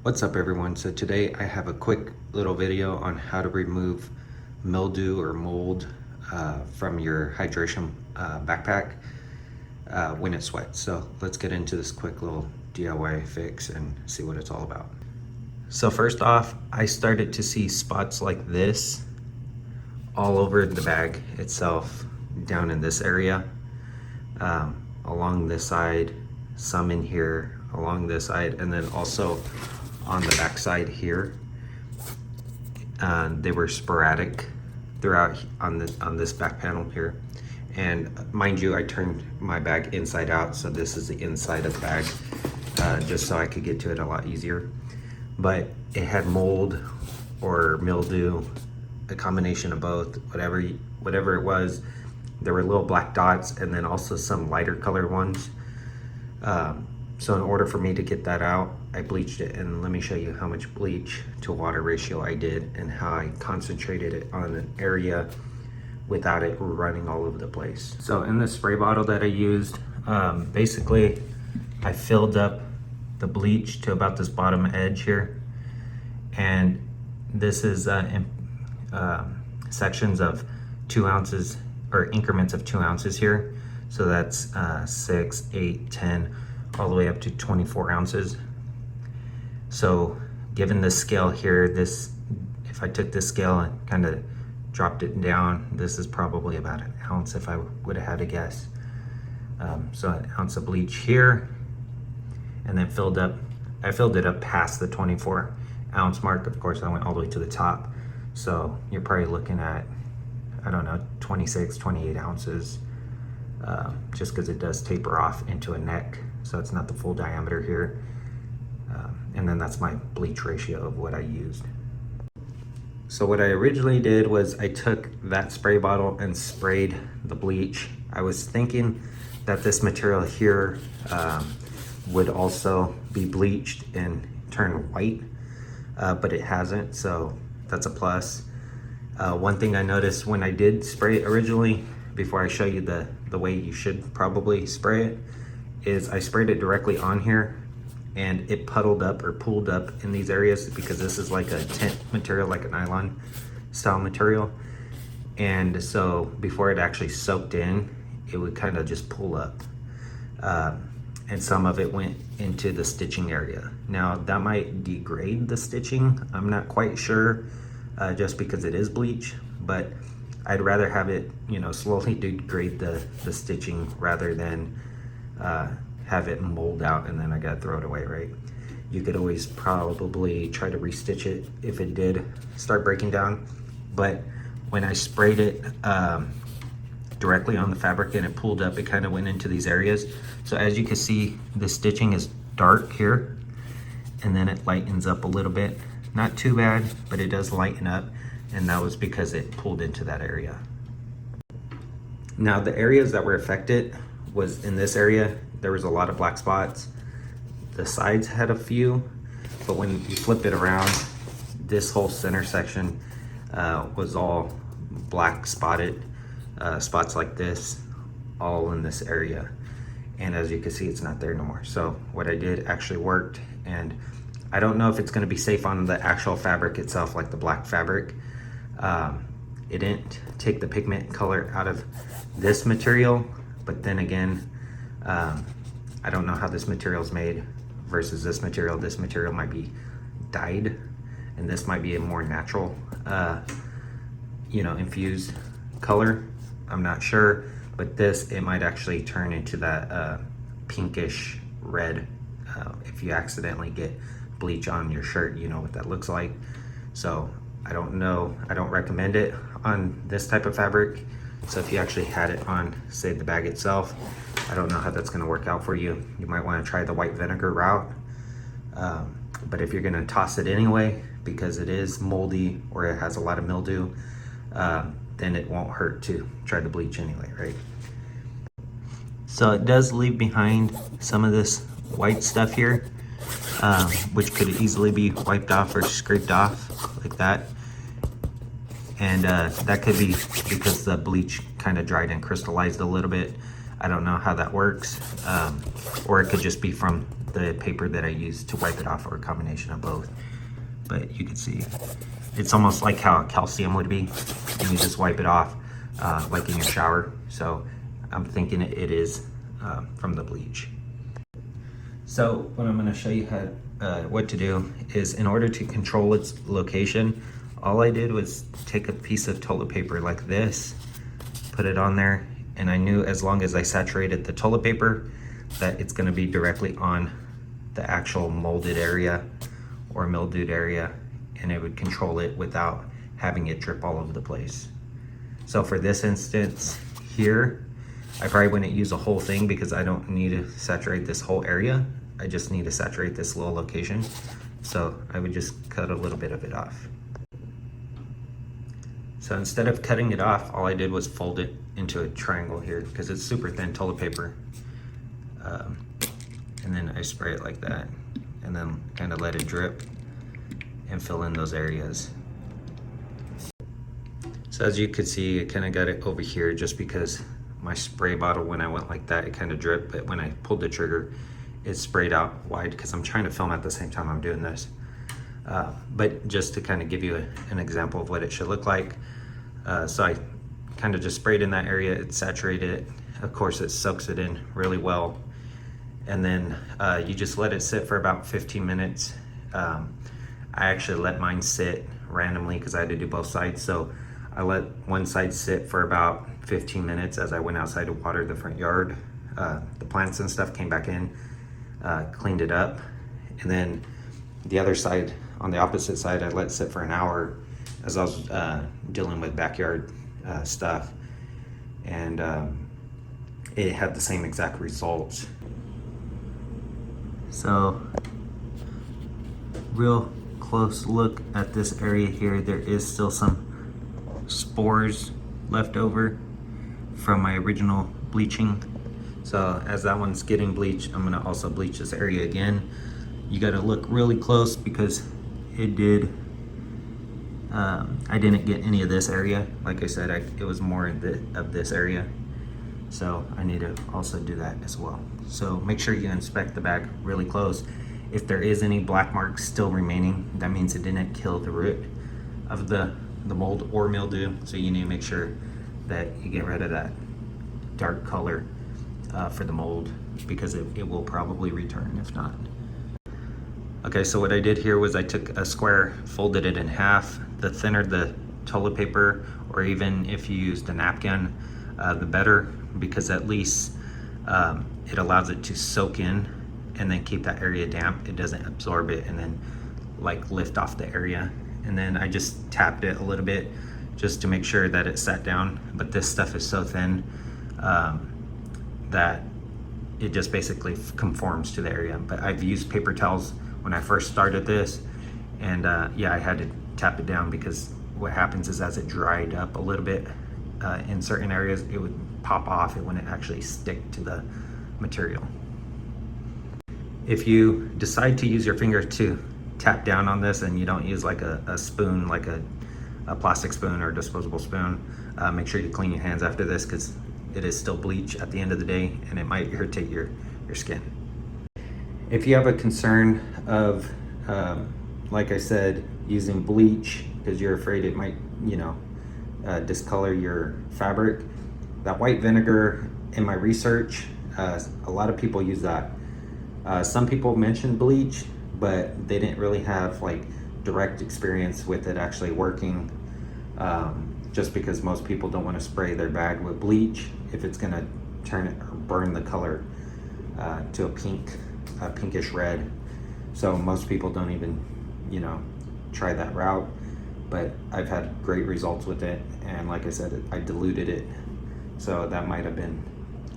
What's up everyone? So today I have a quick little video on how to remove mildew or mold from your hydration backpack when it's wet. So let's get into this quick little DIY fix and see what it's all about. So first off, I started to see spots like this all over the bag itself, down in this area, along this side, some in here, along this side, and then also on the back side here. They were sporadic throughout on this back panel here. And mind you, I turned my bag inside out, so this is the inside of the bag, just so I could get to it a lot easier. But it had mold or mildew, a combination of both, whatever it was. There were little black dots and then also some lighter colored ones. So in order for me to get that out, I bleached it, and let me show you how much bleach to water ratio I did and how I concentrated it on an area without it running all over the place. So in the spray bottle that I used, basically I filled up the bleach to about this bottom edge here, and this is sections of 2 ounces or increments of 2 ounces here. So that's 6, 8, 10, all the way up to 24 ounces. So given the scale here, if I took this scale and kind of dropped it down, this is probably about an ounce if I would have had to guess. So an ounce of bleach here, and then I filled it up past the 24 ounce mark. Of course, I went all the way to the top. So you're probably looking at, I don't know, 26, 28 ounces, just because it does taper off into a neck. So it's not the full diameter here. And then that's my bleach ratio of what I used. So what I originally did was I took that spray bottle and sprayed the bleach. I was thinking that this material here would also be bleached and turn white, but it hasn't, so that's a plus. One thing I noticed when I did spray it originally, before I show you the way you should probably spray it, is I sprayed it directly on here, and it puddled up or pooled up in these areas because this is like a tent material, like a nylon style material. And so before it actually soaked in, it would kind of just pool up. And some of it went into the stitching area. Now that might degrade the stitching, I'm not quite sure, just because it is bleach, but I'd rather have it, slowly degrade the stitching rather than have it mold out and then I gotta throw it away, right? You could always probably try to restitch it if it did start breaking down. But when I sprayed it directly on the fabric and it pulled up, it kind of went into these areas. So as you can see, the stitching is dark here, and then it lightens up a little bit. Not too bad, but it does lighten up, and that was because it pulled into that area. Now the areas that were affected was in this area. There was a lot of black spots. The sides had a few, but when you flip it around, this whole center section was all black spotted, spots like this, all in this area. And as you can see, it's not there no more. So what I did actually worked, and I don't know if it's gonna be safe on the actual fabric itself, like the black fabric. It didn't take the pigment color out of this material, but then again, I don't know how this material is made versus this material. This material might be dyed, and this might be a more natural, infused color. I'm not sure, but it might actually turn into that pinkish red. If you accidentally get bleach on your shirt, you know what that looks like. So I don't know, I don't recommend it on this type of fabric. So if you actually had it on, say, the bag itself, I don't know how that's gonna work out for you. You might wanna try the white vinegar route. But if you're gonna toss it anyway, because it is moldy or it has a lot of mildew, then it won't hurt to try to bleach anyway, right? So it does leave behind some of this white stuff here, which could easily be wiped off or scraped off like that. And that could be because the bleach kind of dried and crystallized a little bit. I don't know how that works. Or it could just be from the paper that I use to wipe it off, or a combination of both. But you can see it's almost like how calcium would be, and you just wipe it off like in your shower. So I'm thinking it is from the bleach. So what I'm going to show you what to do is, in order to control its location, all I did was take a piece of toilet paper like this, put it on there, and I knew as long as I saturated the toilet paper that it's going to be directly on the actual molded area or mildewed area, and it would control it without having it drip all over the place. So for this instance here, I probably wouldn't use a whole thing because I don't need to saturate this whole area. I just need to saturate this little location. So I would just cut a little bit of it off. So instead of cutting it off, all I did was fold it into a triangle here because it's super thin toilet paper. And then I spray it like that, and then kind of let it drip and fill in those areas. So as you could see, I kind of got it over here just because my spray bottle, when I went like that, it kind of dripped, but when I pulled the trigger, it sprayed out wide because I'm trying to film at the same time I'm doing this. But just to kind of give you an example of what it should look like. So I kind of just sprayed in that area, it saturated it. Of course, it soaks it in really well. And then you just let it sit for about 15 minutes. I actually let mine sit randomly because I had to do both sides. So I let one side sit for about 15 minutes as I went outside to water the front yard. The plants and stuff, came back in, cleaned it up. And then the other side, on the opposite side, I let sit for an hour as I was dealing with backyard stuff. And it had the same exact results. So, real close look at this area here. There is still some spores left over from my original bleaching. So as that one's getting bleached, I'm gonna also bleach this area again. You gotta look really close because it did, I didn't get any of this area. Like I said, it was more of this area. So I need to also do that as well. So make sure you inspect the bag really close. If there is any black marks still remaining, that means it didn't kill the root of the mold or mildew. So you need to make sure that you get rid of that dark color for the mold, because it will probably return if not. Okay, so what I did here was I took a square, folded it in half. The thinner the toilet paper, or even if you used a napkin, the better, because at least it allows it to soak in and then keep that area damp. It doesn't absorb it and then like lift off the area. And then I just tapped it a little bit just to make sure that it sat down. But this stuff is so thin that it just basically conforms to the area. But I've used paper towels when I first started this, and yeah, I had to tap it down because what happens is as it dried up a little bit in certain areas, it would pop off. It wouldn't actually stick to the material. If you decide to use your finger to tap down on this and you don't use like a spoon, like a plastic spoon or disposable spoon, make sure you clean your hands after this, because it is still bleach at the end of the day and it might irritate your skin. If you have a concern of, like I said, using bleach because you're afraid it might, discolor your fabric, that white vinegar, in my research, a lot of people use that. Some people mentioned bleach, but they didn't really have like direct experience with it actually working, just because most people don't want to spray their bag with bleach if it's going to turn it or burn the color to a pinkish red. So most people don't even try that route, but I've had great results with it. And like I said, I diluted it, so that might have been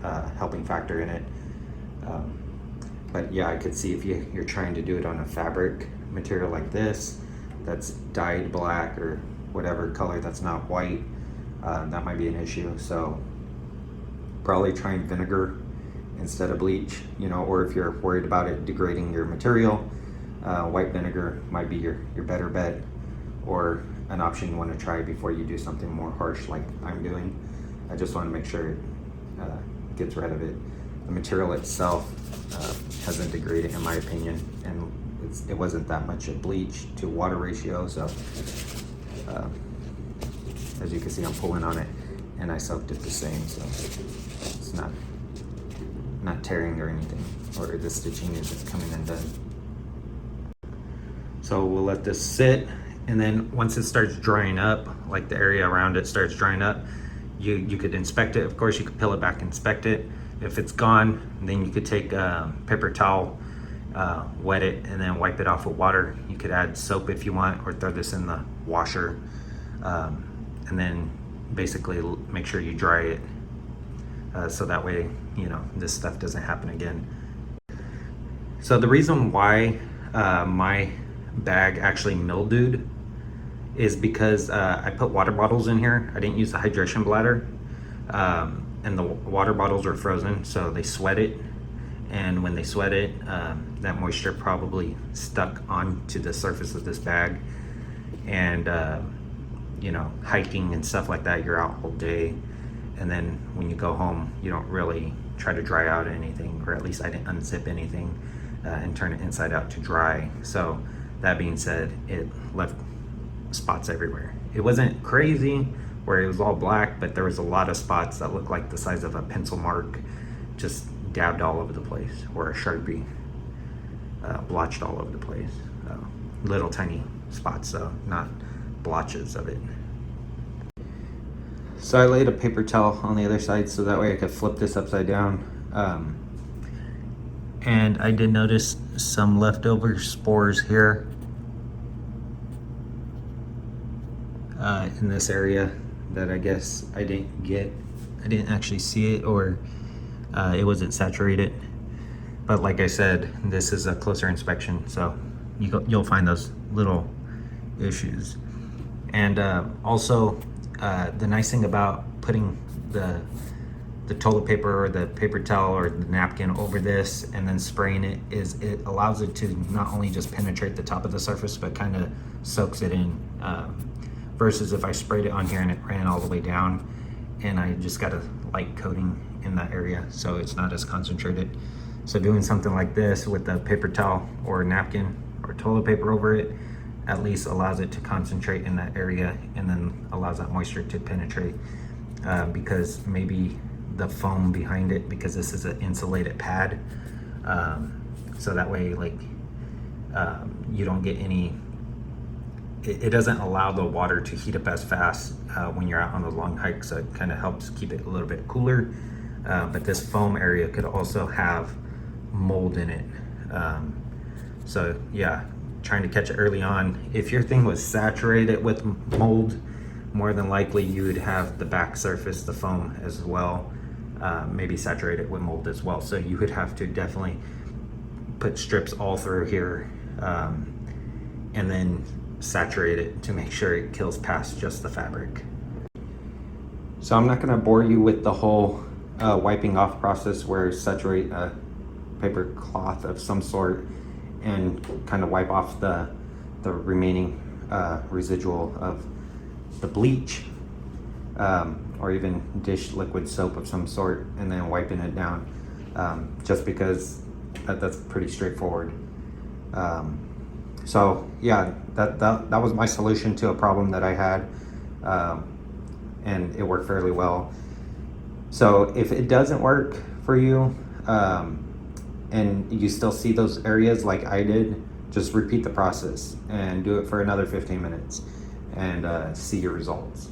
a helping factor in it. But yeah, I could see if you're trying to do it on a fabric material like this that's dyed black or whatever color that's not white, that might be an issue. So probably trying vinegar instead of bleach, or if you're worried about it degrading your material, white vinegar might be your better bet, or an option you want to try before you do something more harsh like I'm doing. I just want to make sure it gets rid of it. The material itself hasn't degraded in my opinion, and it wasn't that much of bleach to water ratio. So as you can see, I'm pulling on it, and I soaked it the same, so it's not tearing or anything, or the stitching isn't coming undone. So we'll let this sit, and then once it starts drying up, like the area around it starts drying up, you could inspect it. Of course, you could peel it back, inspect it. If it's gone, then you could take a paper towel, wet it, and then wipe it off with water. You could add soap if you want, or throw this in the washer, and then basically make sure you dry it, so that way, you know, this stuff doesn't happen again. So the reason why my bag actually mildewed is because I put water bottles in here. I didn't use the hydration bladder, and the water bottles were frozen, so they sweat it, and when they sweat it, that moisture probably stuck onto the surface of this bag. And you know, hiking and stuff like that, you're out all day, and then when you go home, you don't really try to dry out anything, or at least I didn't unzip anything and turn it inside out to dry. So that being said, it left spots everywhere. It wasn't crazy where it was all black, but there was a lot of spots that looked like the size of a pencil mark, just dabbed all over the place, or a Sharpie blotched all over the place. Little tiny spots, so not blotches of it. So I laid a paper towel on the other side so that way I could flip this upside down. And I did notice some leftover spores here in this area that I guess I didn't actually see it, or it wasn't saturated. But like I said, this is a closer inspection, so you'll find those little issues. And also, the nice thing about putting the toilet paper or the paper towel or the napkin over this and then spraying it is it allows it to not only just penetrate the top of the surface, but kind of soaks it in. Versus if I sprayed it on here and it ran all the way down, and I just got a light coating in that area, so it's not as concentrated. So doing something like this with a paper towel or a napkin or toilet paper over it at least allows it to concentrate in that area, and then allows that moisture to penetrate, because maybe the foam behind it, because this is an insulated pad, so that way, like, you don't get any, it doesn't allow the water to heat up as fast when you're out on those long hikes, so it kind of helps keep it a little bit cooler. But this foam area could also have mold in it, so yeah, trying to catch it early on. If your thing was saturated with mold, more than likely you would have the back surface, the foam as well, maybe saturated with mold as well. So you would have to definitely put strips all through here, and then saturate it to make sure it kills past just the fabric. So I'm not going to bore you with the whole wiping off process where you saturate a paper cloth of some sort and kind of wipe off the remaining residual of the bleach, or even dish liquid soap of some sort, and then wiping it down, just because that's pretty straightforward. So yeah, that was my solution to a problem that I had, and it worked fairly well. So if it doesn't work for you, and you still see those areas like I did, just repeat the process and do it for another 15 minutes and see your results.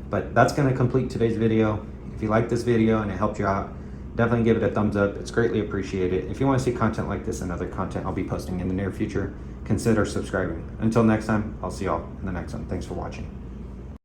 But that's going to complete today's video. If you like this video and it helped you out, definitely give it a thumbs up. It's greatly appreciated. If you want to see content like this and other content I'll be posting in the near future, consider subscribing. Until next time, I'll see y'all in the next one. Thanks for watching.